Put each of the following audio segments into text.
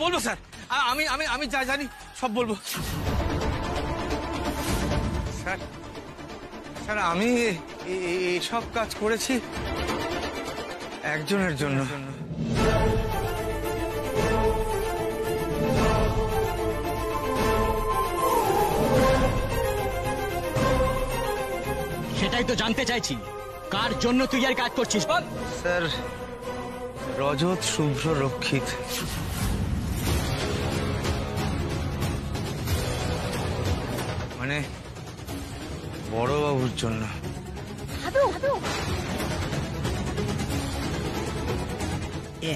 বলবো স্যার, আমি আমি আমি যা জানি সব বলবো স্যার। স্যার আমি এইসব কাজ করেছি একজনের জন্য। সেটাই তো জানতে চাইছি, কার জন্য তুই আর কাজ করছিস বল। স্যার রজত শুভ্র রক্ষিত। মানে বড়বাবুর জন্য।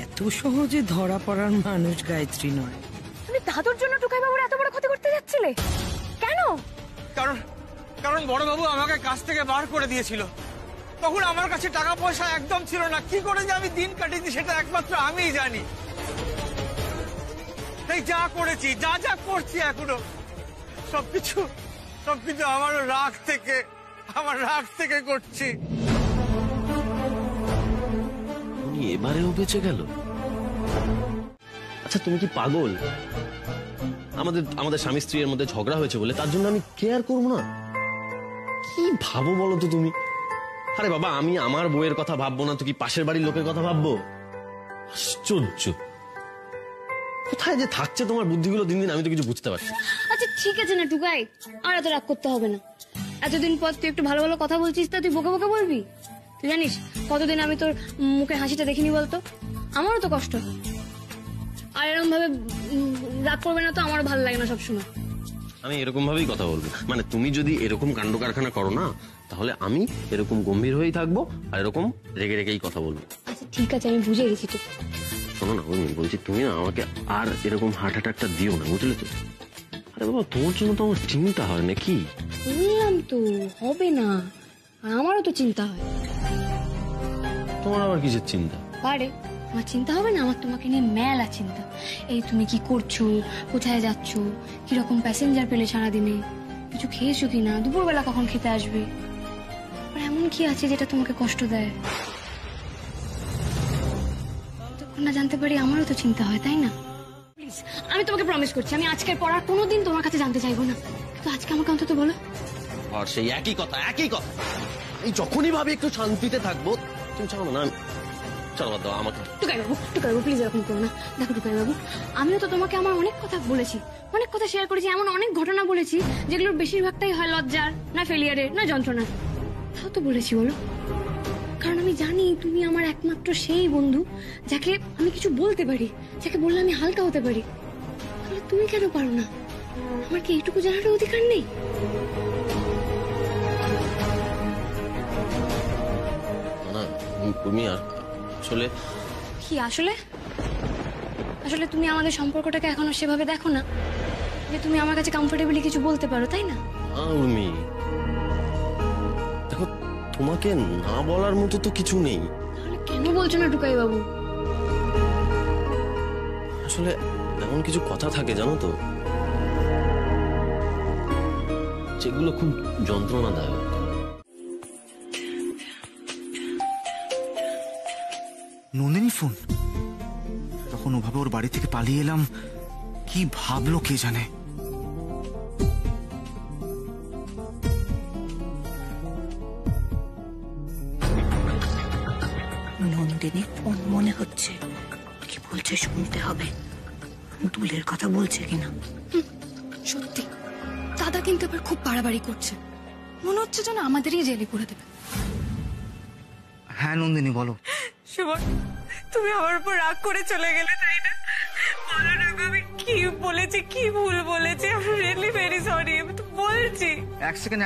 এত সহজে ধরা পড়ার মানুষ গায়ত্রী নয়। তুমি দাদুর জন্য টুকাই বাবুর এত বড় ক্ষতি করতে যাচ্ছিলে কেন? কারণ বড়বাবু আমাকে কাজ থেকে বার করে দিয়েছিল। তখন আমার কাছে টাকা পয়সা একদম ছিল না। কি করে যে আমি দিন কাটিয়েছি সেটা একমাত্র আমিই জানি। তাই যা করেছি, যা যা করছি এখনো সবকিছু আমার রাগ থেকে করছি। উনি এবারেও বেঁচে গেল? আচ্ছা তুমি কি পাগল? আমাদের স্বামী স্ত্রীর মধ্যে ঝগড়া হয়েছে বলে তার জন্য আমি কেয়ার করবো না? কি ভাবো বলো তো তুমি? আরে বাবা, আমি আমার বউয়ের কথা ভাববো না তো কি পাশের বাড়ির লোকের কথা ভাববো? আশ্চর্য, কোথায় যে থাকছে তোমার বুদ্ধিগুলো দিন দিন, আমি তো কিছু বুঝতে পারছি। আচ্ছা ঠিক আছে না টুকাই, আর এত রাগ করতে হবে না। এতদিন পর তুই একটু ভালো ভালো কথা বলছিস, তা তুই বোকা বোকা বলবি? তুই জানিস কতদিন আমি তোর মুখে হাসিটা দেখিনি বলতো? আমারও তো কষ্ট। আর এরকম ভাবে রাগ করবে না তো আমারও ভালো লাগে না সবসময়। আমি এরকম ভাবেই কথা বলবো, মানে তুমি যদি এরকম কাণ্ড কারখানা করো না তাহলে আমি এরকম গম্ভীর হয়েই থাকবো আর এরকম রেগে রেগেই কথা বলবো। আচ্ছা ঠিক আছে, আমি বুঝে গেছি। তো শোনো না, বলছি তুমি না আমাকে আর এরকম হার্ট অ্যাটাকটা দিও না, বুঝলে তো? আরে বাবা, তোমার জন্য তো আমার চিন্তা হয় নাকি? বললাম তো হবে না, আমারও তো চিন্তা হয়। তোমার আবার কিসের চিন্তা? পারে আমার চিন্তা হবে না? আমার তোমাকে নিয়ে মেলা চিন্তা। এই তুমি কি করছো, কোথায় যাচ্ছ, কিরকম প্যাসেঞ্জার পেলে সারাদিনে, কিছু খেয়েছো কিনা, দুপুরবেলা কখন খেতে আসবে, আর এমন কি আছে যেটা তোমাকে কষ্ট দেয়? যতক্ষণ না জানতে পারি আমারও তো চিন্তা হয়, তাই না? প্লিজ, আমি তোমাকে প্রমিস করছি আমি আজকের পর আর কোনোদিন তোমার কাছে জানতে চাইবো না। কিন্তু আজকে আমাকে অন্তত বলো। আর সেই একই কথা। আমি যখনই ভাবি একটু শান্তিতে থাকবো তুমি চাও না। চলো বাদ দাও আমাকে। টুকাই বাবু প্লিজ এরকম করো না। দেখো টুকাই বাবু, আমিও তো তোমাকে আমার অনেক কথা বলেছি, অনেক কথা শেয়ার করেছি, এমন অনেক ঘটনা বলেছি যেগুলোর বেশিরভাগটাই হয় লজ্জার, না ফেলিয়ারের, না যন্ত্রণার। তাও তো বলেছি বলো, কারণ আমি জানি তুমি আমার একমাত্র সেই বন্ধু যাকে আমি কিছু বলতে পারি, যাকে বললে আমি হালকা হতে পারি। তাহলে তুমি কেন পারো না? আমার কি এইটুকু জানার অধিকার নেই? না তুমি আসলে কি আসলে? আসলে তুমি আমাদের সম্পর্কটাকে এখনো সেভাবে দেখো না যে তুমি আমার কাছে কমফোর্টেবলি কিছু বলতে পারো, তাই না? উর্মি, দেখো তোমাকে না বলার মতো তো কিছু নেই। তাহলে কেন বলছো না টুকাই বাবু? আসলে এমন কিছু কথা থাকে জানো তো, যেগুলো খুব যন্ত্রণাদায়ক। নন্দিনী ফোন, তখন ওভাবে ওর বাড়ি থেকে পালিয়ে এলাম, কি ভাবলো কে জানে। নন্দিনী ফোন মনে হচ্ছে, কি বলছে শুনতে হবে। দুলের কথা বলছে কিনা। সত্যি দাদা কিন্তু এবার খুব বাড়াবাড়ি করছে, মনে হচ্ছে যেন আমাদেরই জেলে করে দেবে। হ্যাঁ নন্দিনী বলো। সুমন, তুমি আমার উপর রাগ করে চলে গেলে, তাই না? বলো না আমি কি বলেছি, কি ভুল বলেছি। আমি রিয়েলি ভেরি সরি, আমি তো বলছি। এক সেকেন্ড,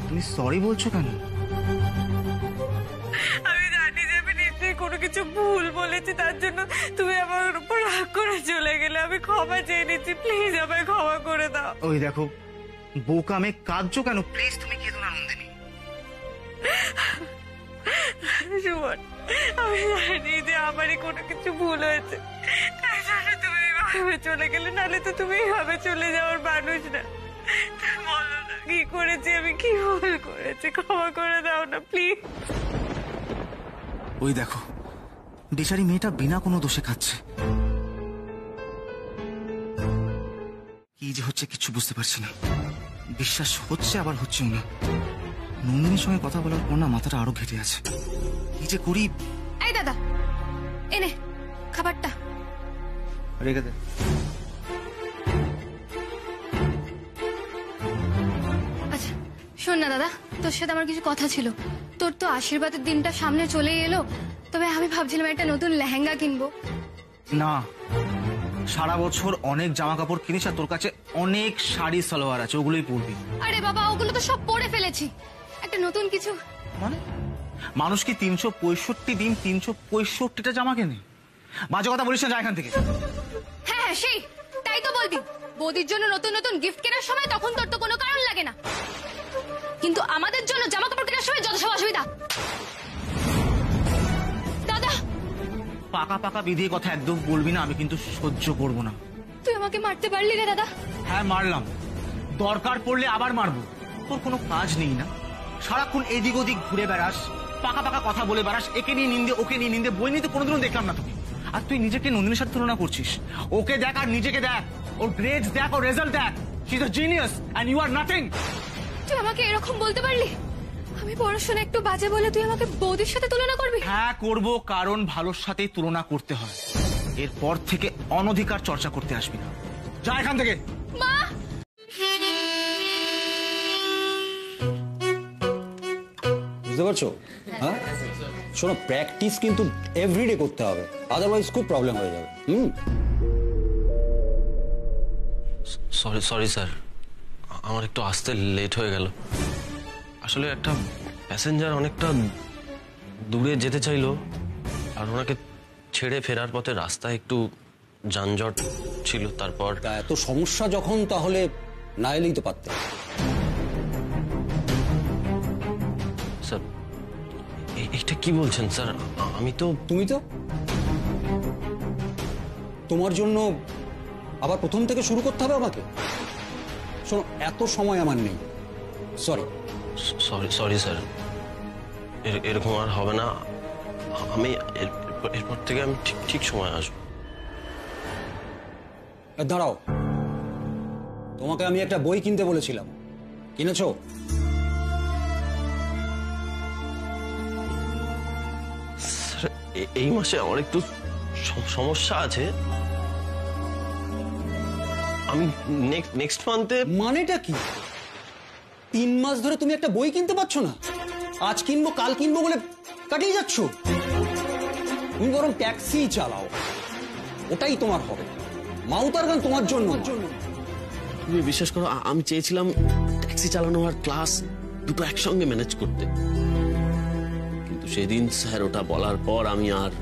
তুমি সরি বলছো কেন? আমি জানি যে আমি নিশ্চয়ই কোনো কিছু ভুল বলেছি, তার জন্য তুমি আমার উপর রাগ করে চলে গেলে। আমি ক্ষমা চেয়ে নিচ্ছি, প্লিজ আমায় ক্ষমা করে দাও। ওই দেখো বোকা মেয়ে, কাঁদছো কেন? প্লিজ তুমি কেঁদো না নন্দিনী। সুমন, আমি জানি যে আমারই কোনো কিছু ভুল হয়েছে, তাই জন্য তুমি এইভাবে চলে গেলে, নাহলে তো তুমি এইভাবে চলে যাওয়ার মানুষ না। বলো না কি করেছি আমি, কি ভুল করেছি, ক্ষমা করে দাও না প্লিজ। ওই দেখো বেচারি মেয়েটা বিনা কোনো দোষে খাচ্ছে। হচ্ছে কিছু বুঝতে পারছি না। বিশ্বাস হচ্ছে আবার হচ্ছেও না। নন্দিনীর সঙ্গে কথা বলার পর না মাথাটা আরো ঘেটে আছে। কি যে করি। এই দাদা, এনে খাবারটা রেখে দে। আচ্ছা শোন না দাদা, তোর সাথে আমার কিছু কথা ছিল। তোর তো আশীর্বাদের দিনটা সামনে চলে এলো, তবে আমি ভাবছিলাম একটা নতুন লেহেঙ্গা কিনবো। না, সারা বছর অনেক জামা কাপড় কিনিস আর তোর কাছে অনেক শাড়ি সালোয়ার আছে, ওগুলোই পরবি। আরে বাবা, ওগুলো তো সব পরে ফেলেছি, একটা নতুন কিছু। মানে মানুষ কি 365 দিন 365টা জামা কেনে? বাজে কথা বলিস না, যা এখান থেকে। হ্যাঁ হ্যাঁ সেই তাই তো বলবি। বৌদির জন্য নতুন নতুন গিফট কেনার সময় তখন তোর তো কোনো কারণ লাগে না, কিন্তু আমাদের জন্য জামা কাপড় কেনার সময় যত সব অসুবিধা। দাদা, পাকা পাকা বিধির কথা একদম বলবি না, আমি কিন্তু সহ্য করবো না। তুই আমাকে মারতে পারলি রে দাদা। হ্যাঁ মারলাম, দরকার পড়লে আবার মারবো। তোর কোনো কাজ নেই না? সারাক্ষণ এদিক ওদিক ঘুরে বেড়াস, পাকা পাকা কথা বলে বেড়াস, একে নিয়ে নিন্দে ওকে নিয়ে নিন্দে, বই নিতে কোনোদিনও দেখলাম না তোকে। আর তুই নিজেকে নন্দিনীর সাথে তুলনা করছিস। ওকে দেখ আর নিজেকে দেখ, ওর গ্রেডস দেখ, ওর রেজাল্ট দেখ। She is a genius and you are nothing. তুই আমাকে এরকম বলতে পারলি? আমি পড়াশোনা একটু বাজে বলে তুই আমাকে বৌদির সাথে তুলনা করবি? হ্যাঁ করবো, কারণ ভালোর সাথেই তুলনা করতে হয়। এরপর থেকে অনধিকার চর্চা করতে আসবি না, যা এখান থেকে। মা, বুঝতে পারছো? হ্যাঁ শোনো, প্র্যাকটিস কিন্তু এভরিডে করতে হবে, আদারওয়াইজ খুব প্রবলেম হয়ে যাবে। সরি স্যার, আমার একটু আসতে লেট হয়ে গেল। আসলে একটা প্যাসেঞ্জার অনেকটা দূরে যেতে চাইলো, আর ওনাকে ছেড়ে ফেরার পথে রাস্তায় একটু যানজট ছিল। তারপর তা এত সমস্যা যখন, তাহলে না এলেই তো পারতে। স্যার এটা কি বলছেন স্যার? আমি তো তুমি তো তোমার জন্য আবার প্রথম থেকে শুরু করতে হবে আমাকে। শোনো, এত সময় আমার নেই। সরি সরি স্যার, এরকম আর হবে না। আমি এরপর থেকে আমি ঠিক সময় আসবো। দাঁড়াও, তোমাকে আমি একটা বই কিনতে বলেছিলাম, কিনেছো? এই মাসে আমার একটু সমস্যা আছে। আমি নেক্সট মান্থে। মানেটা কি? 3 মাস ধরে তুমি একটা বই কিনতে পারছো না? আজ কিনবো কাল কিনবো বলে কাটিয়ে যাচ্ছ। তুমি বরং ট্যাক্সি চালাও, ওটাই তোমার হবে। মাউতার গান তোমার জন্য। তুমি বিশ্বাস করো, আমি চেয়েছিলাম ট্যাক্সি চালানো আর ক্লাস দুটো একসঙ্গে ম্যানেজ করতে, কিন্তু সেদিন স্যার ওটা বলার পর আমি আর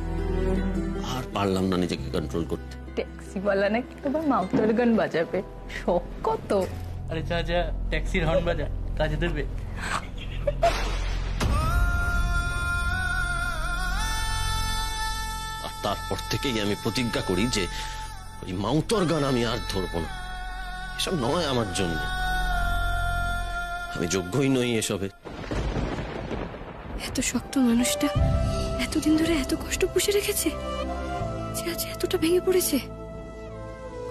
পারলাম না নিজেকে কন্ট্রোল করতে। ট্যাক্সিওয়ালা নাকি তোমার মাউথের গান বাজাবে, শখ কত। আরে যা যা, ট্যাক্সির হর্ন বাজা, কাজে দেবে। আর তারপর থেকেই আমি প্রতিজ্ঞা করি যে ওই মাউতর গান আমি আর ধরবো না। এসব নয় আমার জন্য, আমি যোগ্যই নই এসবে। এত শক্ত মানুষটা এতদিন ধরে এত কষ্ট পুষে রেখেছে, যে আজ এতটা ভেঙে পড়েছে।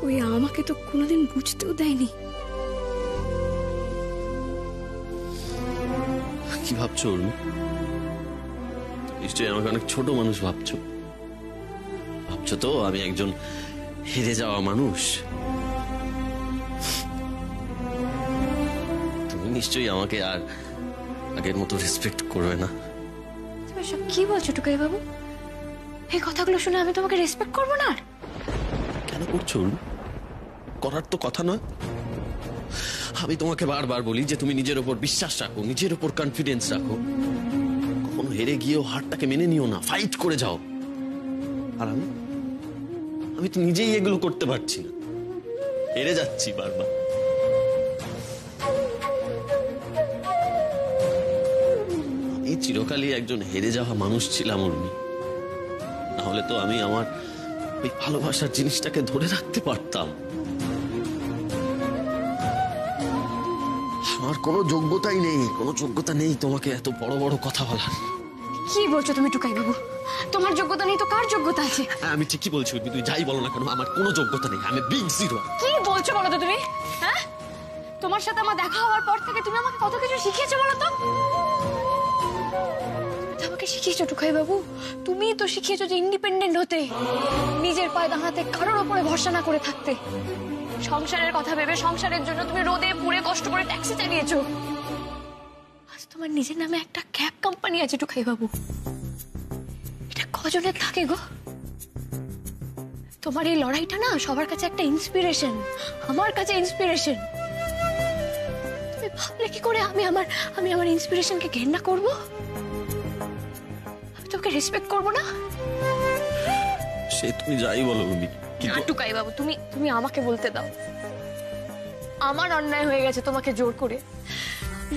ওই আমাকে তো কোনোদিন বুঝতেও দেয়নি। কি ভাবছো অরুণ? নিশ্চয়ই আমাকে অনেক ছোট মানুষ ভাবছো। ভাবছো তো আমি একজন হেরে যাওয়া মানুষ। তুমি নিশ্চয়ই আমাকে আর আগের মতো রেসপেক্ট করবে না। তুমি সব কি বলছো টুকাই বাবু? এই কথাগুলো শুনে আমি তোমাকে রেসপেক্ট করবো না? কেন করছো অরুণ? করার তো কথা নয়। আমি তোমাকে বারবার বলি যে তুমি নিজের উপর বিশ্বাস রাখো, নিজের উপর কনফিডেন্স রাখো, কখনো হেরে গিয়েও হারটাকে মেনে নিও না, ফাইট করে যাও। আর আমি তো নিজেই এগুলো করতে পারছি না, হেরে যাচ্ছি বারবার। আমি চিরকালই একজন হেরে যাওয়া মানুষ ছিলাম অরুণী, না হলে তো আমি আমার ওই ভালোবাসার জিনিসটাকে ধরে রাখতে পারতাম। আমার কোনো যোগ্যতাই নেই, কোনো যোগ্যতা নেই তোমাকে এত বড় বড় কথা বলার। কি বলছো তুমি টুকাই বাবু? তোমার যোগ্যতা নেই তো কার যোগ্যতা আছে? আমি ঠিকই বলছি উর্মি, তুই যাই বলো না কেন আমার কোনো যোগ্যতা নেই, আমি বিগ জিরো। কি বলছো বলো তো তুমি? হ্যাঁ, তোমার সাথে আমার দেখা হওয়ার পর থেকে তুমি আমাকে কত কিছু শিখিয়েছো বলো তো। আমাকে শিখিয়েছো টুকাই বাবু, তুমি তো শিখিয়েছো যে ইন্ডিপেন্ডেন্ট হতে, নিজের পায়ে দাঁড়াতে, কারোর উপরে ভরসা না করে থাকতে। সংসারের কথা ভেবে সংসারের জন্য তুমি রোদে পুড়ে কষ্ট করে ট্যাক্সি চালিয়েছো। আজ তোমার নিজের নামে একটা ক্যাব কোম্পানি আছে টুকাই বাবু। এটা কজনের থাকে গো? তোমার এই লড়াইটা না সবার কাছে একটা ইন্সপিরেশন, আমার কাছে ইন্সপিরেশন। তুমি ভাবলে কি করে আমি আমার ইন্সপিরেশনকে ঘেন্না করব? আমি তোকে রেসপেক্ট করব না? সে তুমি যাই বলো উর্মি, না টুকাই বাবু, তুমি আমাকে বলতে দাও। আমার অন্যায় হয়ে গেছে তোমাকে জোর করে।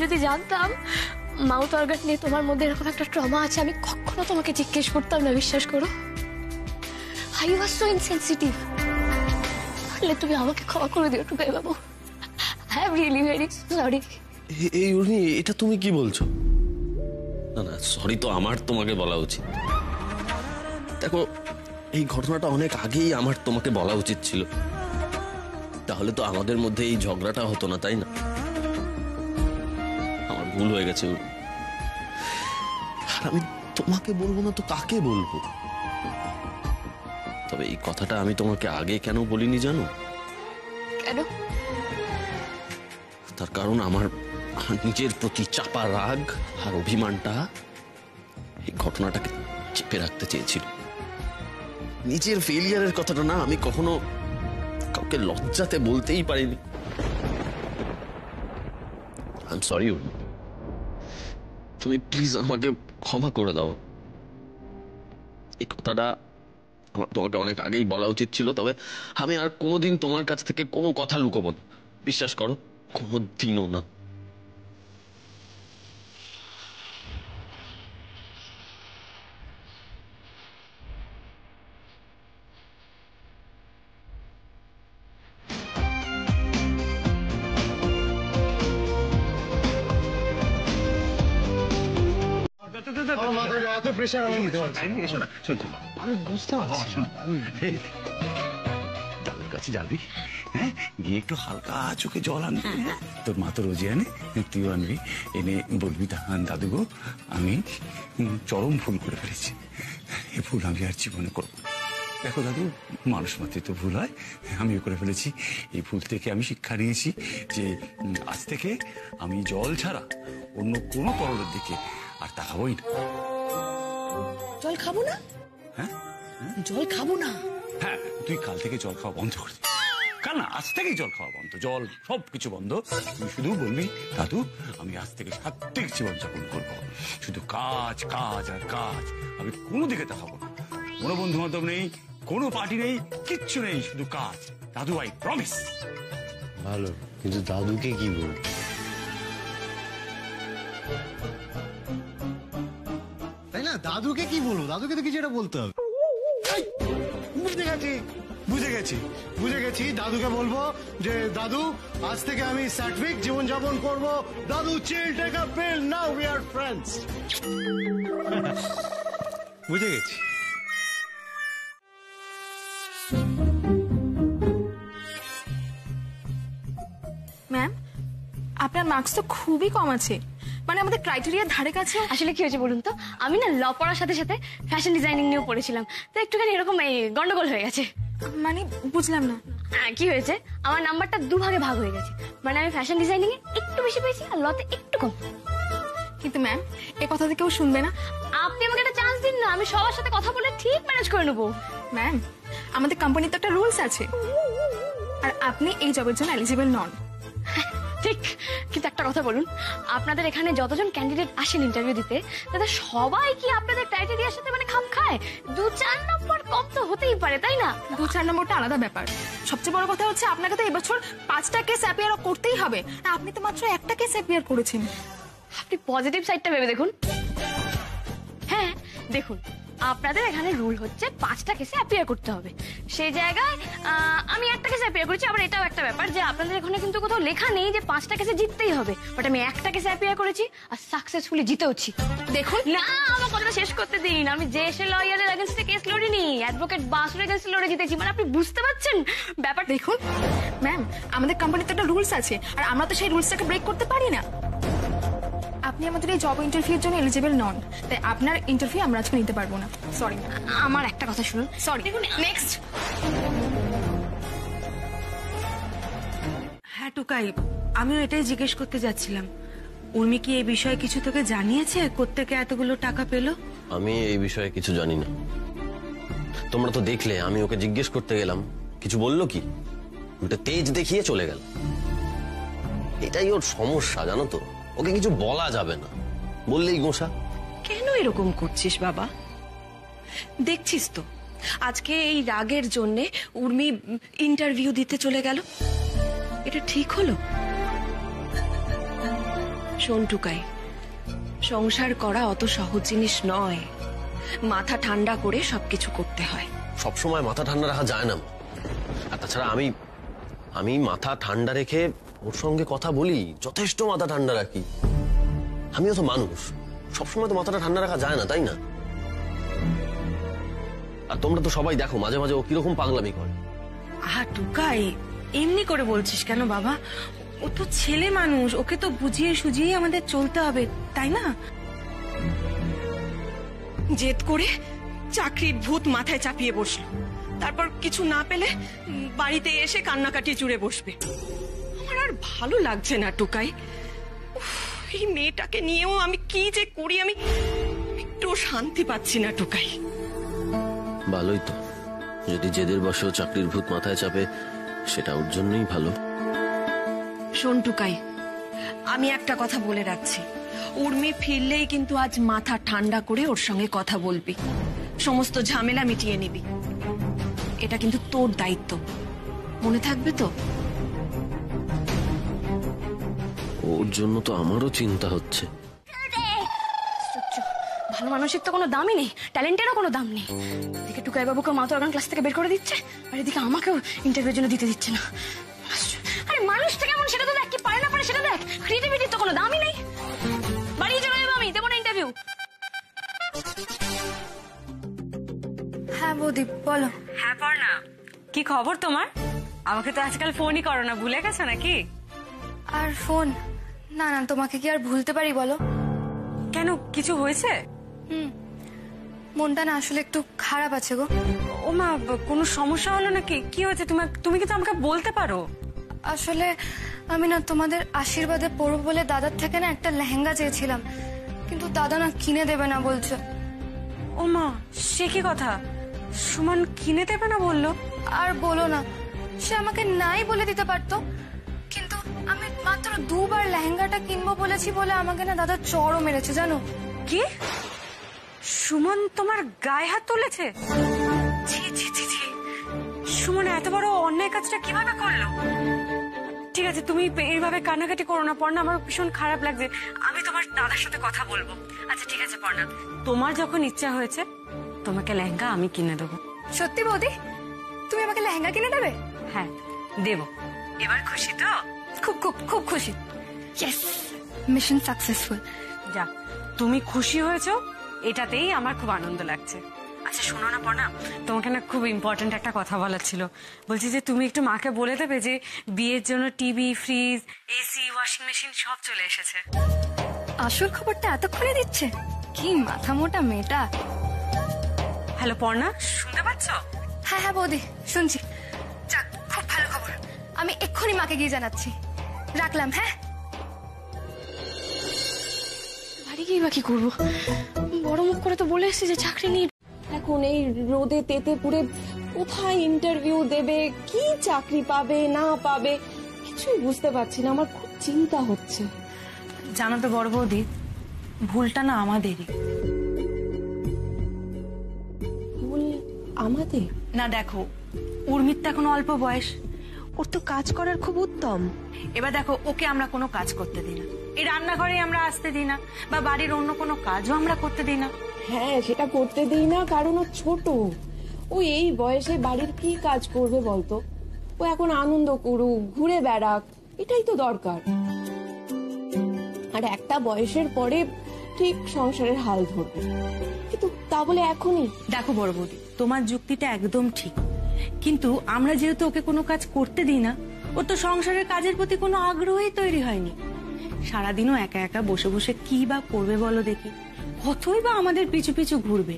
যদি জানতাম মাউথ অর্গান নিয়ে তোমার মধ্যে এরকম একটা ট্রমা আছে, আমি কখনো তোমাকে জিজ্ঞেস করতাম না, বিশ্বাস করো। I was so insensitive. পারলে তুমি আমাকে ক্ষমা করে দিও টুকাই বাবু। I am really very sorry. এই উর্মি, এটা তুমি কি বলছো? না না, সরি তো আমার তোমাকে বলা উচিত। দেখো, এই ঘটনাটা অনেক আগেই আমার তোমাকে বলা উচিত ছিল, তাহলে তো আমাদের মধ্যে এই ঝগড়াটা হতো না, তাই না? আমার ভুল হয়ে গেছে উর্মি। আর আমি তোমাকে বলবো না তো কাকে বলবো? তবে এই কথাটা আমি তোমাকে আগে কেন বলিনি জানো? কেন? তার কারণ আমার নিজের প্রতি চাপা রাগ আর অভিমানটা এই ঘটনাটাকে চেপে রাখতে চেয়েছিল। নিজের ফেলিয়ারের কথাটা না আমি কখনো কাউকে লজ্জাতে বলতেই পারিনি। আই এম সরি, তুমি প্লিজ আমাকে ক্ষমা করে দাও। এই কথাটা আমার তোমাকে অনেক আগেই বলা উচিত ছিল, তবে আমি আর কোনোদিন তোমার কাছ থেকে কোনো কথা লুকোবো না, বিশ্বাস করো, কোনোদিনও না। দাদুর কাছে যাবি, হ্যাঁ, গিয়ে একটু হালকা চোখে জল আনবি। তোর মা তো রোজই আনে, তুইও আনবি, এনে বলবি দাদু গো আমি চরম ভুল করে ফেলেছি, এই ভুল আমি আর জীবনে করবো না। দেখো দাদু, মানুষ মাত্রই তো ভুল হয়, আমিও করে ফেলেছি। এই ভুল থেকে আমি শিক্ষা নিয়েছি যে আজ থেকে আমি জল ছাড়া অন্য কোনো তরলের দিকে আর তাকাবোই না। জল খাবো না? হ্যাঁ, জল খাবো না? হ্যাঁ, তুই কাল থেকে জল খাওয়া বন্ধ করে দিবি। কাল না, আজ থেকেই জল খাওয়া বন্ধ, জল সবকিছু বন্ধ। তুই শুধু বলবি দাদু আমি আজ থেকে সাত্বিক জীবনযাপন করবো, শুধু কাজ কাজ আর কাজ, আমি কোনো দিকে তাকাবো না, কোনো বন্ধু বান্ধব নেই, কোনো পার্টি নেই, কিচ্ছু নেই, শুধু কাজ। দাদু আই প্রমিস। ভালো, কিন্তু দাদুকে কি বলবো? তাই না, দাদুকে কি বলবো? দাদুকে তো কিছু একটা বলতে হবে। বুঝে গেছি দাদুকে বলবো যে দাদু আজ থেকে আমি সাত্বিক জীবনযাপন করব। দাদু chill, take a pill, now we are friends. বুঝে গেছি। ম্যাম, আপনার মার্কস তো খুবই কম আছে, মানে আমাদের ক্রাইটেরিয়ার ধারে কাছে। আসলে কি হয়েছে বলুন তো, আমি না ল পড়ার সাথে সাথে ফ্যাশন ডিজাইনিং নিয়েও পড়েছিলাম, তো একটুখানি এরকম গন্ডগোল হয়ে গেছে। মানে বুঝলাম না। কি হয়েছে, আমার নাম্বারটা দুভাগে ভাগ হয়ে গেছে, মানে আমি ফ্যাশন ডিজাইনিং এ একটু বেশি পেয়েছি আর লতে একটু কম। কিন্তু ম্যাম, এ কথা তো কেউ শুনবে না। আপনি আমাকে একটা চান্স দিন না, আমি সবার সাথে কথা বলে ঠিক ম্যানেজ করে নেবো। ম্যাম, আমাদের কোম্পানিতে একটা রুলস আছে, আর আপনি এই জবের জন্য এলিজিবল নন। ঠিক, কিন্তু একটা কথা বলুন, আপনাদের এখানে যতজন ক্যান্ডিডেট আসেন ইন্টারভিউ দিতে, তাদের সবাই কি আপনাদের ক্রাইটেরিয়ার সাথে মানে খাপ খায়? 2-4 নম্বর কম তো হতেই পারে, তাই না? 2-4 নম্বরটা আলাদা ব্যাপার, সবচেয়ে বড় কথা হচ্ছে আপনাকে তো এবছর 5টা কেস অ্যাপিয়ার করতেই হবে, আর আপনি তো মাত্র একটা কেস অ্যাপিয়ার করেছেন। আপনি পজিটিভ সাইডটা ভেবে দেখুন। হ্যাঁ দেখুন, আপনাদের এখানে রুল হচ্ছে 5টা কেসে অ্যাপিয়ার করতে হবে, সেই জায়গায় আমি একটা কেসে অ্যাপিয়ার করেছি। আবার এটাও একটা ব্যাপার যে আপনাদের এখানে কিন্তু কোথাও লেখা নেই যে 5টা কেসে জিততেই হবে, বাট আমি একটা কেসে অ্যাপিয়ার করেছি আর সাকসেসফুলি জিতেওছি। দেখুন না, আমার কথাটা শেষ করতে দিন। দিন আমি যে এসে লয়ারের এগেইনস্টে কেস লড়িনি, অ্যাডভোকেট বাসুর এগেইনস্টে লড়ে জিতেছি। মানে আপনি বুঝতে পারছেন ব্যাপার? দেখুন ম্যাম, আমাদের কোম্পানিতে একটা রুলস আছে, আর আমরা তো সেই রুলসটাকে ব্রেক করতে পারি না। আপনি আমাদের এই জব ইন্টারভিউর জন্য এলিজিবল নন, তাই আপনার ইন্টারভিউ আমরা আজকে নিতে পারবো না। সরি। আমার একটা কথা শুনুন। সরি। নেক্সট। হ্যাঁ টুকাই, আমিও এটাই জিজ্ঞেস করতে যাচ্ছিলাম, উর্মি কি এই বিষয়ে কিছু তোকে জানিয়েছে? কোত্থেকে এতগুলো টাকা পেলো? আমি এই বিষয়ে কিছু জানি না। তোমরা তো দেখলে আমি ওকে জিজ্ঞেস করতে গেলাম, কিছু বললো কি? উল্টে তেজ দেখিয়ে চলে গেল। এটাই ওর সমস্যা, জানো তো। ওকে কিছু বলা যাবে না, বললেই গোসা। কেন এরকম করছিস বাবা? দেখছিস তো আজকে এই রাগের জন্যে উর্মি ইন্টারভিউ দিতে চলে গেল। এটা ঠিক হলো? শোন টুকাই, সংসার করা অত সহজ জিনিস নয়, মাথা ঠান্ডা করে সবকিছু করতে হয়। সবসময় মাথা ঠান্ডা রাখা যায় না। আর তাছাড়া আমি মাথা ঠান্ডা রেখে ওর সঙ্গে কথা বলি, যথেষ্ট মাথা ঠান্ডা রাখি। আমিও তো মানুষ, সবসময় তো মাথাটা ঠান্ডা রাখা যায় না, তাই না? আর তোমরা তো সবাই দেখো মাঝে মাঝে ও কিরকম পাগলামি করে। আহা টুকাই, এমনি করে বলছিস কেন বাবা? ও তো ছেলে মানুষ, ওকে তো বুঝিয়ে সুঝিয়ে আমাদের চলতে হবে, তাই না? জেদ করে চাকরির ভূত মাথায় চাপিয়ে বসলো, তারপর কিছু না পেলে বাড়িতে এসে কান্নাকাটি জুড়ে বসবে। আমার আর ভালো লাগছে না টুকাই। উফ, এই মেয়েটাকে নিয়েও আমি কি যে করি, আমি একটু শান্তি পাচ্ছি না টুকাই। ভালোই তো, যদি জেদের বসেও চাকরির ভূত মাথায় চাপে, সেটা ওর জন্যই ভালো। শোন টুকাই, আমি একটা কথা বলে রাখছি, উর্মি ফিরলেই কিন্তু আজ মাথা ঠান্ডা করে ওর সঙ্গে কথা বলবি, সমস্ত ঝামেলা মিটিয়ে নিবি। এটা কিন্তু তোর দায়িত্ব, মনে থাকবে তো? ওর জন্য তো আমারও চিন্তা হচ্ছে। ভালো মানুষের তো কোনো দামই নেই, ট্যালেন্টেরও কোনো দাম নেই। এদিকে টুকাই বাবুকে মা তো অর্গান ক্লাস থেকে বের করে দিচ্ছে, আর এদিকে আমাকেও ইন্টারভিউর জন্য দিতে দিচ্ছে না। আরে মানুষটা কেমন সেটা তো দেখ, কি পারে না পারে সেটা দেখ। ক্রিয়েটিভিটির তো কোনো দামই নেই। বাড়ি চলে যাবো আমি, দেবো না ইন্টারভিউ। হ্যাঁ বৌদি বলো। হ্যাঁ পর্ণা, কি খবর তোমার? আমাকে তো আজকাল ফোনই করো না, ভুলে গেছো নাকি? আর ফোন? না না, তোমাকে কি আর ভুলতে পারি বলো? কেন, কিছু হয়েছে? মনটা না আসলে একটু খারাপ আছে গো। ও মা, কোনো সমস্যা হলো নাকি? কি হয়েছে? তুমি কিন্তু আমাকে বলতে পারো। আসলে আমি না তোমাদের আশীর্বাদে পড়বো বলে দাদার থেকে না একটা লেহেঙ্গা চেয়েছিলাম, কিন্তু দাদা না কিনে দেবে না বলছে। ও মা, সে কি কথা? সুমন কিনে দেবে না বললো? আর বলো না, সে আমাকে নাই বলে দিতে পারতো, কিন্তু আমি মাত্র 2 বার লেহেঙ্গাটা কিনবো বলেছি বলে আমাকে না দাদা চড়ও মেরেছে, জানো? কি? সুমন তোমার গায়ে হাত তুলেছে? ছি ছি ছি ছি, সুমন এত বড় অন্যায় কাজটা কিভাবে করলো? ঠিক আছে, তুমি এইভাবে কান্নাকাটি করো না পর্ণা, আমার ভীষণ খারাপ লাগছে। আমি তোমার দাদার সাথে কথা বলবো। আচ্ছা ঠিক আছে পর্ণা, তোমার যখন ইচ্ছা হয়েছে তোমাকে লেহেঙ্গা আমি কিনে দেবো। সত্যি বৌদি, তুমি আমাকে লেহেঙ্গা কিনে দেবে? হ্যাঁ দেবো। এবার খুশি তো? খুব খুব খুব খুশি। Yes, mission successful. যা, তুমি খুশি হয়েছো এটাতেই আমার খুব আনন্দ লাগছে। আচ্ছা শোনো না পর্ণা, তোমাকে না খুব ইম্পর্টেন্ট একটা কথা বলার ছিল। বলছি যে তুমি একটু মাকে বলে দেবে যে বিয়ের জন্য TV, fridge, AC, washing machine সব চলে এসেছে। আসল খবরটা এতক্ষণে দিচ্ছে? কি মাথা মোটা মেয়েটা। হ্যালো পর্ণা, শুনতে পাচ্ছ? হ্যাঁ হ্যাঁ বৌদি, শুনছি। যাক, খুব ভালো খবর। আমি এক্ষুনি মাকে গিয়ে জানাচ্ছি। রাখলাম। হ্যাঁ, বাড়ি গিয়ে বা কি করবো? বড় মুখ করে তো বলে এসেছি যে চাকরি নিয়ে। এখন এই রোদে তেতে পুড়ে কোথায় ইন্টারভিউ দেবে, কি চাকরি পাবে না পাবে কিছুই বুঝতে পারছি না, আমার খুব চিন্তা হচ্ছে। জানো তো বড় বৌদি, ভুলটা না আমাদেরই। ভুল আমাদের? না দেখো, উর্মির তো এখন অল্প বয়স, ওর তো কাজ করার খুব উদ্যম। এবার দেখো, ওকে আমরা কোনো কাজ করতে দিই না, এই রান্নাঘরে আমরা আসতে দিই না, বা বাড়ির অন্য কোনো কাজও আমরা করতে দিই না। হ্যাঁ, সেটা করতে দিই না কারণ ও ছোট। ও এই বয়সে বাড়ির কি কাজ করবে বলতো? ও এখন আনন্দ করুক, ঘুরে বেড়াক, এটাই তো দরকার। আর একটা বয়সের পরে ঠিক সংসারের হাল ধরবে, কিন্তু তা বলে এখনই? দেখো বড় বৌদি, তোমার যুক্তিটা একদম ঠিক, কিন্তু আমরা যেহেতু ওকে কোনো কাজ করতে দিই না, ওর তো সংসারের কাজের প্রতি কোনো আগ্রহই তৈরি হয়নি। সারাদিনও একা একা বসে বসে কি বা করবে বলো দেখি, কতই বা আমাদের পিছু পিছু ঘুরবে।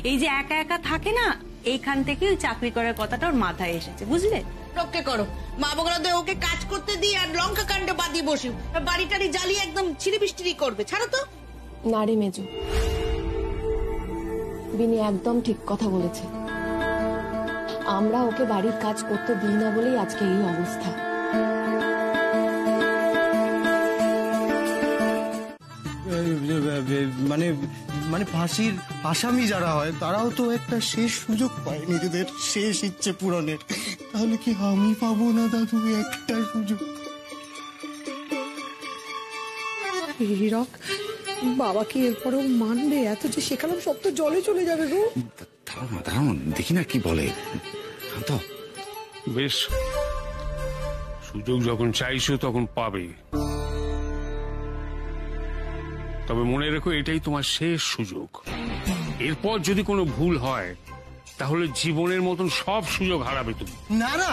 এই যে একা একা থাকে না, এইখান থেকে ওই চাকরি করার কথাটা ওর মাথায় এসেছে, বুঝলে? রক্ষে করো মা বগরাদে, ওকে কাজ করতে দিয়ে আর লঙ্কা কাণ্ড বাদিয়ে বসে বাড়ি টাড়ি জ্বালিয়ে একদম ছিড়িবিষ্টিরি করবে। ছাড়ো তো। না রে মেজো, বিনি একদম ঠিক কথা বলেছে। আমরা ওকে বাড়ির কাজ করতে দিই না বলেই আজকে এই অবস্থা। মানে মানে ফাঁসির আসামি যারা হয় তারাও তো একটা শেষ সুযোগ পায় নিজেদের শেষ ইচ্ছে পূরণের। তাহলে কি আমি পাবো না দাদু একটা সুযোগ? হীরক, বাবা কি এরপরেও মানবে? এত যে শেখালাম সব তো জলে চলে যাবে গো। দাঁড়াও দেখি না কি বলে। বেশ, সুযোগ যখন চাইছো তখন পাবে, তবে মনে রেখো এটাই তোমার শেষ সুযোগ। এরপর যদি কোনো ভুল হয় তাহলে জীবনের মতন সব সুযোগ হারাবে তুমি। না না,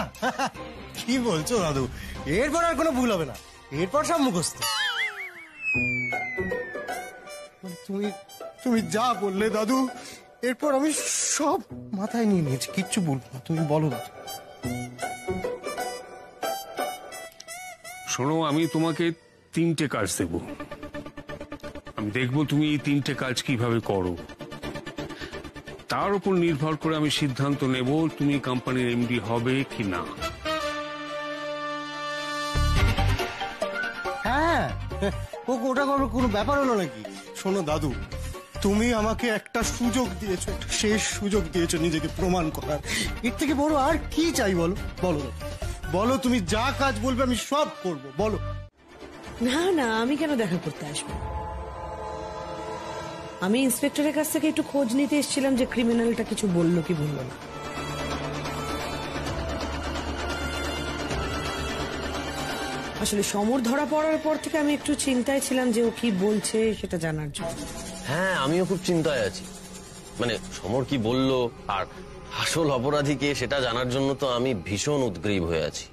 কি বলছো দাদু? এরপর আর কোনো ভুল হবে না, এরপর সব মুখস্থ। তুমি তুমি যা বললে দাদু, এরপর আমি সব মাথায় নিয়ে নিয়েছি, কিচ্ছু বলবো না। তুমি বলো না। শোনো, আমি তোমাকে 3টে কাজ দেব। আমি দেখবো তুমি এই 3টে কাজ কিভাবে করো, তার উপর নির্ভর করে আমি সিদ্ধান্ত নেব তুমি কোম্পানির এমডি হবে কি না। হ্যাঁ, ওটা কোনো ব্যাপার হলো নাকি? শোনো দাদু, তুমি আমাকে একটা সুযোগ দিয়েছো, একটা শেষ সুযোগ দিয়েছো নিজেকে প্রমাণ করার। এর থেকে বড় আর কি চাই বলো? বলো বলো, তুমি যা কাজ বলবে আমি সব করব, বলো। না না, আমি কেন দেখা করতে আসবো? আমি ইন্সপেক্টরের কাছ থেকে একটু খোঁজ নিতে এসেছিলাম যে ক্রিমিনালটা কিছু বললো কি বললো না। আসলে সমর ধরা পড়ার পর থেকে আমি একটু চিন্তায় ছিলাম যে ও কি বলছে সেটা জানার জন্য। হ্যাঁ, আমিও খুব চিন্তায় আছি। মানে সমর কি বললো আর আসল অপরাধী কে সেটা জানার জন্য তো আমি ভীষণ উদ্গ্রীব হয়ে আছি।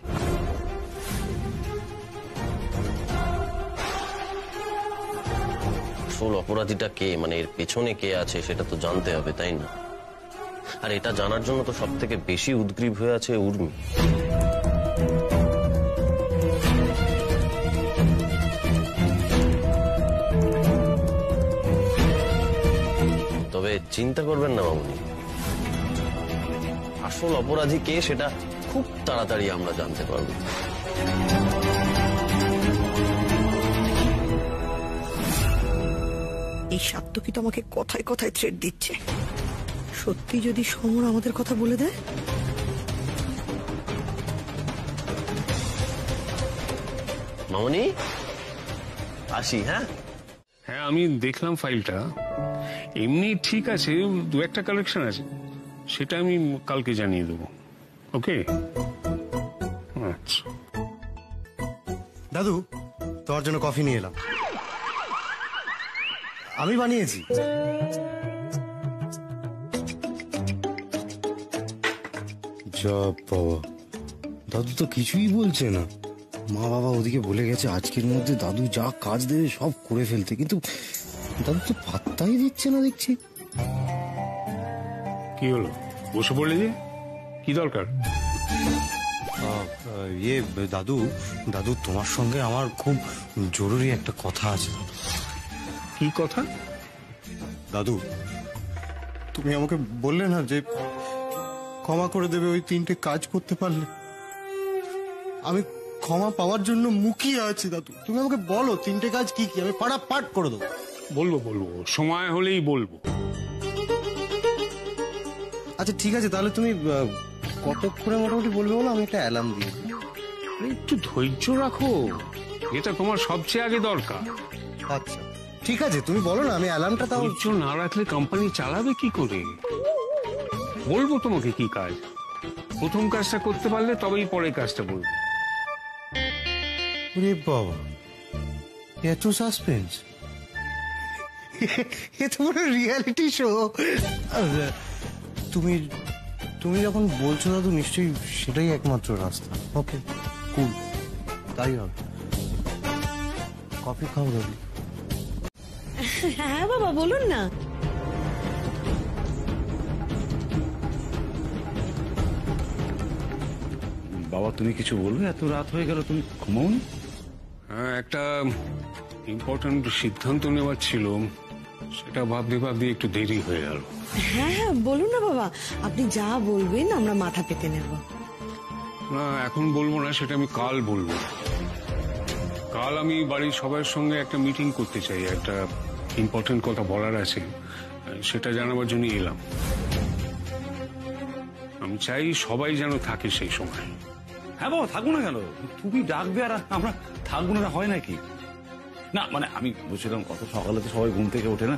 আসল অপরাধীটা কে, মানে এর পেছনে কে আছে সেটা তো জানতে হবে, তাই না? আর এটা জানার জন্য তো সব থেকে বেশি উদ্গ্রীব হয়ে আছে উর্মি। তবে চিন্তা করবেন না মামুনি, আসল অপরাধী কে সেটা খুব তাড়াতাড়ি আমরা জানতে পারবো। এই সাত্তকি তো আমাকে কথায় কথায় থ্রেট দিচ্ছে। সত্যি যদি সমর আমাদের কথা বলে দেয়? মামুনি, আসি। হ্যাঁ হ্যাঁ, আমি দেখলাম ফাইলটা, এমনি ঠিক আছে, 2-1টা কালেকশন আছে, সেটা আমি কালকে জানিয়ে দেবো। ওকে? আচ্ছা দাদু, তোমার জন্য কফি নিয়ে এলাম, আমি বানিয়েছি। যা বাবা, দাদু তো কিছুই বলছে না। মা বাবা ওদিকে বলে গেছে আজকের মধ্যে দাদু যা কাজ দেবে সব করে ফেলতে, কিন্তু দাদু তো পাত্তাই দিচ্ছে না দেখছি। কি হলো, বসে পড়লে যে? কি দরকার? ইয়ে দাদু, দাদু তোমার সঙ্গে আমার খুব জরুরি একটা কথা আছে। কি কথা? দাদু, তুমি আমাকে বললে না যে ক্ষমা করে দেবে ওই 3টে কাজ করতে পারলে? আমি ক্ষমা পাওয়ার জন্য মুখিয়ে আছি দাদু। তুমি আমাকে বলো 3টে কাজ কি কি, আমি পাট করে দেবো। বলবো, সময় হলেই বলবো। আচ্ছা ঠিক আছে, তাহলে তুমি কতক্ষণে মোটামুটি বলবে বলো, আমি একটা অ্যালার্ম দিই। একটু ধৈর্য রাখো, এটা তোমার সবচেয়ে আগে দরকার। আচ্ছা ঠিক আছে, তুমি বলো না, আমি অ্যালার্মটা তাও। ধৈর্য না রাখলে কোম্পানি চালাবে কি করে? বলবো তোমাকে কি কাজ, প্রথম কাজটা করতে পারলে তবেই পরের কাজটা বলবো। ওরে বাবা, এত সাসপেন্স! এ তো পুরো রিয়ালিটি শো। তুমি তুমি যখন বলছো দাদু, নিশ্চয়ই সেটাই একমাত্র রাস্তা। ওকে, কুল, তাই হবে। কফি খাও দাদু। হ্যাঁ বাবা, বলুন না। বাবা তুমি কিছু বলবে? এত রাত হয়ে গেল, তুমি ঘুমাওনি? হ্যাঁ, একটা ইম্পর্টেন্ট সিদ্ধান্ত নেওয়ার ছিল, সেটা ভাবতে ভাবতে একটু দেরি হয়ে গেল। হ্যাঁ হ্যাঁ, বলুন না বাবা, আপনি যা বলবেন আমরা মাথা পেতে নেব। না, এখন বলবো না, সেটা আমি কাল বলবো। কাল আমি বাড়ির সবার সঙ্গে একটা মিটিং করতে চাই, একটা ইম্পর্টেন্ট কথা বলার আছে, সেটা জানাবার জন্য এলাম। আমি চাই সবাই যেন থাকে সেই সময়। হ্যাঁ বাবা, থাকবো না কেন? তুমি ডাকবে আর আমরা থাকবো না, হয় নাকি? না মানে আমি বলছিলাম, কত সকালে তো সবাই ঘুম থেকে ওঠে না।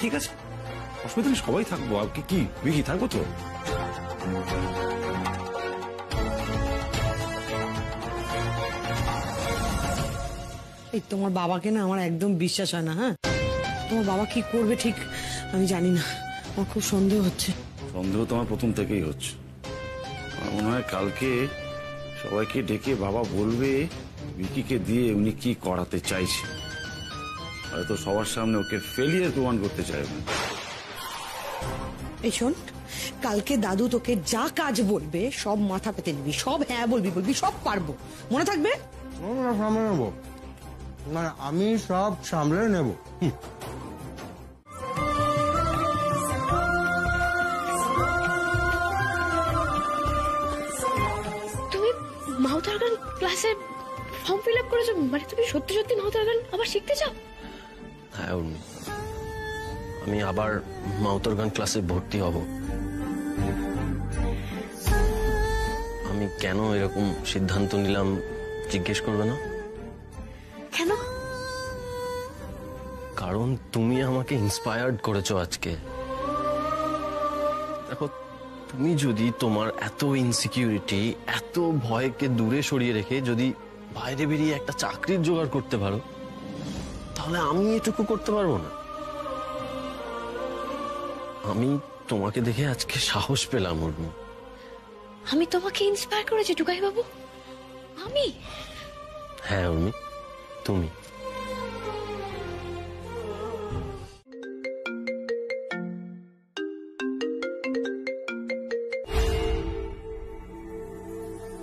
ঠিক আছে, অসুবিধা নেই, সবাই থাকবো। আর কি বিকি থাকবো তো? এই তোমার বাবাকে না আমার একদম বিশ্বাস হয় না। হ্যাঁ, তোমার বাবা কি করবে ঠিক আমি জানি না, আমার খুব সন্দেহ হচ্ছে। সন্দেহ তোমার প্রথম থেকেই হচ্ছে। আমার মনে হয় কালকে সবাইকে ডেকে বাবা বলবে বিকিকে দিয়ে উনি কি করাতে চাইছে, হয়তো সবার সামনে ওকে ফেলিয়ার প্রমাণ করতে চাইবেন। এই শোন, কালকে দাদু তোকে যা কাজ বলবে সব মাথা পেতে নিবি, সব হ্যাঁ বলবি, সব পারবো, মনে থাকবে? সামলে নেবো, মানে আমি সব সামলে নেব। তুমি মাউথ অর্গান ক্লাসে ফর্ম ফিল আপ করেছো? মানে তুমি সত্যি সত্যি মাউথ অর্গান আবার শিখতে চাও? হ্যাঁ, আমি আবার মাউথ অর্গান ক্লাসে ভর্তি হব। আমি কেন এরকম সিদ্ধান্ত নিলাম জিজ্ঞেস করবে না? কেন? কারণ তুমি আমাকে ইন্সপায়ার্ড করেছো আজকে। দেখো, তুমি যদি তোমার এত ইনসিকিউরিটি, এত ভয়কে দূরে সরিয়ে রেখে যদি বাইরে বেরিয়ে একটা চাকরির জোগাড় করতে পারো, তাহলে আমি এটুকু করতে পারবো না? আমি তোমাকে দেখে আজকে সাহস পেলাম উর্মি। আমি তোমাকে ইন্সপায়ার করেছি টুকাই বাবু? আমি? হ্যাঁ উর্মি, তুমি।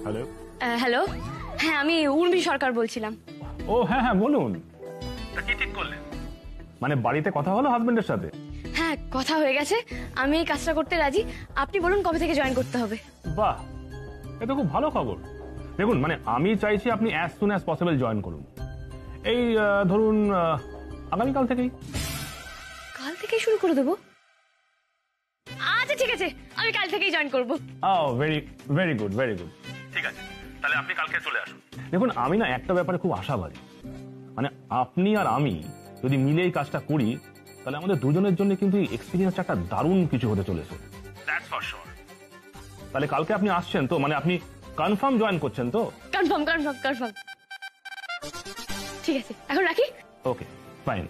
হ্যালো। হ্যালো, হ্যাঁ আমি উর্মি সরকার বলছিলাম। ও হ্যাঁ হ্যাঁ, বলুন। কি ঠিক করলেন? মানে বাড়িতে কথা হলো হাজবেন্ডের সাথে? হ্যাঁ, কথা হয়ে গেছে, আমি এই কাজটা করতে রাজি। আপনি বলুন কবে থেকে জয়েন করতে হবে? বাহ, এটা খুব ভালো খবর। দেখুন, মানে আমি চাইছি আপনি as soon as possible join করুন। এই ধরুন আগামীকাল থেকেই। কাল থেকেই শুরু করে দেবো? আচ্ছা ঠিক আছে, আমি কাল থেকেই জয়েন করবো। Oh very very good, very good. ঠিক আছে, তাহলে আপনি কালকে চলে আসুন। দেখুন, আমি না একটা ব্যাপারে খুব আশাবাদী, মানে আপনি আর আমি যদি মিলে এই কাজটা করি, তাহলে আমাদের দুজনের জন্য কিন্তু এক্সপিরিয়েন্স একটা দারুণ কিছু হতে চলেছে। That's for sure. তাহলে কালকে আপনি আসছেন তো? মানে আপনি কনফার্ম জয়েন করছেন তো? Confirm confirm confirm. ঠিক আছে, এখন রাখি। ওকে, ফাইন।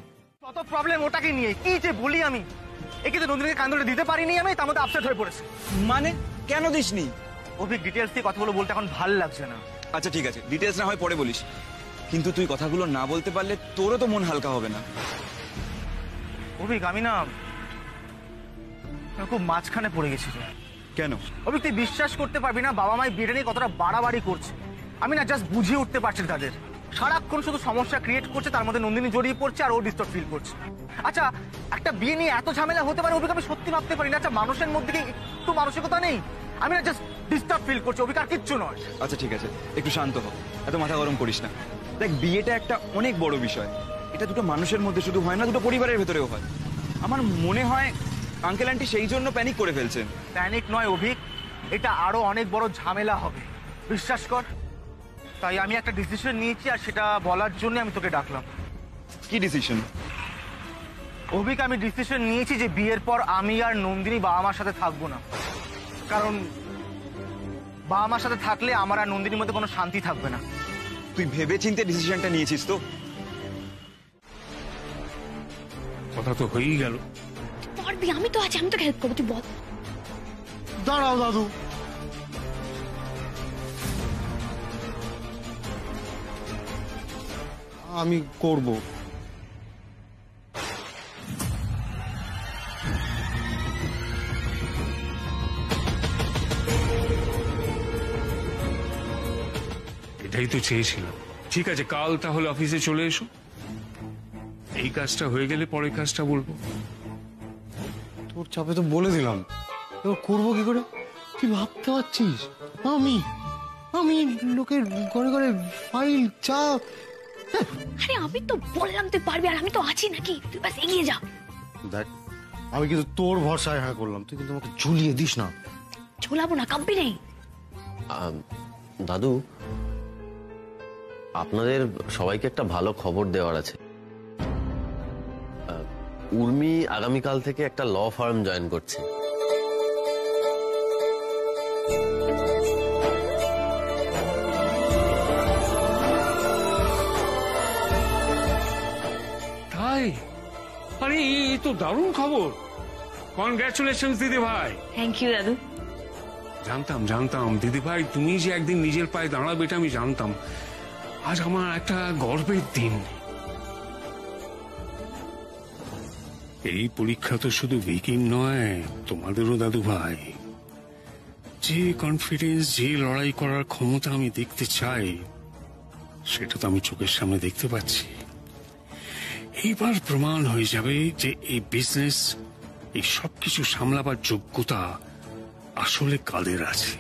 কত প্রবলেম ওটাকে নিয়ে, কি যে বলি আমি। একে তো নন্দিনীকে কান্দলে দিতে পারিনি আমি, তার মধ্যে আপসেট হয়ে পড়েছে। মানে কেন দিসনি? অভিক, ডিটেলস দিয়ে কথাগুলো বলতে এখন ভাল লাগছে না। আচ্ছা ঠিক আছে, ডিটেলস না হয় পরে বলিস, কিন্তু তুই কথাগুলো না বলতে পারলে তোরও তো মন হালকা হবে না। অভিক, আমি না খুব মাঝখানে পড়ে গেছি। কেন? অভিক, তুই বিশ্বাস করতে পারবি না, বাবা মায়ের বিয়েটা নিয়ে কতটা বাড়াবাড়ি করছে। আমি না জাস্ট বুঝিয়ে উঠতে পারছি তাদের। সারাক্ষণ শুধু সমস্যা ক্রিয়েট করছে, তার মধ্যে নন্দিনী জড়িয়ে পড়ছে আর ও ডিস্টার্ব ফিল করছে। আচ্ছা, একটা বিয়ে নিয়ে এত ঝামেলা হতে পারে অভিক, আমি সত্যি ভাবতে পারি না। আচ্ছা, মানুষের মধ্যে কি একটু মানসিকতা নেই? আমি না জাস্ট ডিস্টার্ব ফিল করছি অভিক, আর কিচ্ছু নয়। আচ্ছা ঠিক আছে, একটু শান্ত হ, এত মাথা গরম করিস না। দেখ, বিয়েটা একটা অনেক বড় বিষয়। এটা দুটো মানুষের মধ্যে শুধু হয় না, দুটো পরিবারের ভেতরেও হয়। আমার মনে হয় আঙ্কেল আন্টি সেই জন্য প্যানিক করে ফেলছেন। প্যানিক নয় অভিক, এটা আরো অনেক বড় ঝামেলা হবে, বিশ্বাস কর। তাই আমি একটা ডিসিশন নিয়েছি, আর সেটা বলার জন্য আমি তোকে ডাকলাম। কি ডিসিশন? অভিক, আমি ডিসিশন নিয়েছি যে বিয়ের পর আমি আর নন্দিনী বাবা মার সাথে থাকবো না। কারণ বাবা মার সাথে থাকলে আমার আর নন্দিনীর মধ্যে কোনো শান্তি থাকবে না। তুই ভেবে চিন্তে ডিসিশনটা নিয়েছিস তো? কথা তো হয়েই গেল। পারবি, আমি তো আছি, আমি তোকে হেল্প করবো, তুই বল। দাঁড়াও দাদু, আমি করব। এটাই তো চেয়েছিলাম। ঠিক আছে, কাল তাহলে অফিসে চলে এসো। এই কাজটা হয়ে গেলে পরের কাজটা বলবো। তোর চাপে তো বলে দিলাম, এবার করবো কি করে? তুই ভাবতে পারছিস আমি আমি লোকের ঘরে ঘরে ফাইল চা? আরে আমি তো বললাম তুই পারবি, আর আমি তো আছি নাকি, তুই বাস এগিয়ে যা। দেখ, আমি কিন্তু তোর ভরসায় হ্যাঁ করলাম, তুই কিন্তু আমাকে ঝুলিয়ে দিস না। ঝোলাবো না, কাঁপবি নেই। দাদু, আপনাদের সবাইকে একটা ভালো খবর দেওয়ার আছে। উর্মি আগামীকাল থেকে একটা ল ফার্ম জয়েন করছে। তাই? আরে এই তো দারুণ খবর। কনগ্রাচুলেশন দিদি ভাই। থ্যাংক ইউ দাদু। জানতাম দিদি ভাই তুমি যে একদিন নিজের পায়ে দাঁড়াবে এটা আমি জানতাম। আজ আমার একটা গর্বের দিন। এই পরীক্ষা তো শুধু ভিকির নয়, তোমাদেরও দাদু ভাই। যে কনফিডেন্স, যে লড়াই করার ক্ষমতা আমি দেখতে চাই, সেটা তো আমি চোখের সামনে দেখতে পাচ্ছি। এইবার প্রমাণ হয়ে যাবে যে এই বিজনেস, এই সবকিছু সামলাবার যোগ্যতা আসলে কাদের আছে।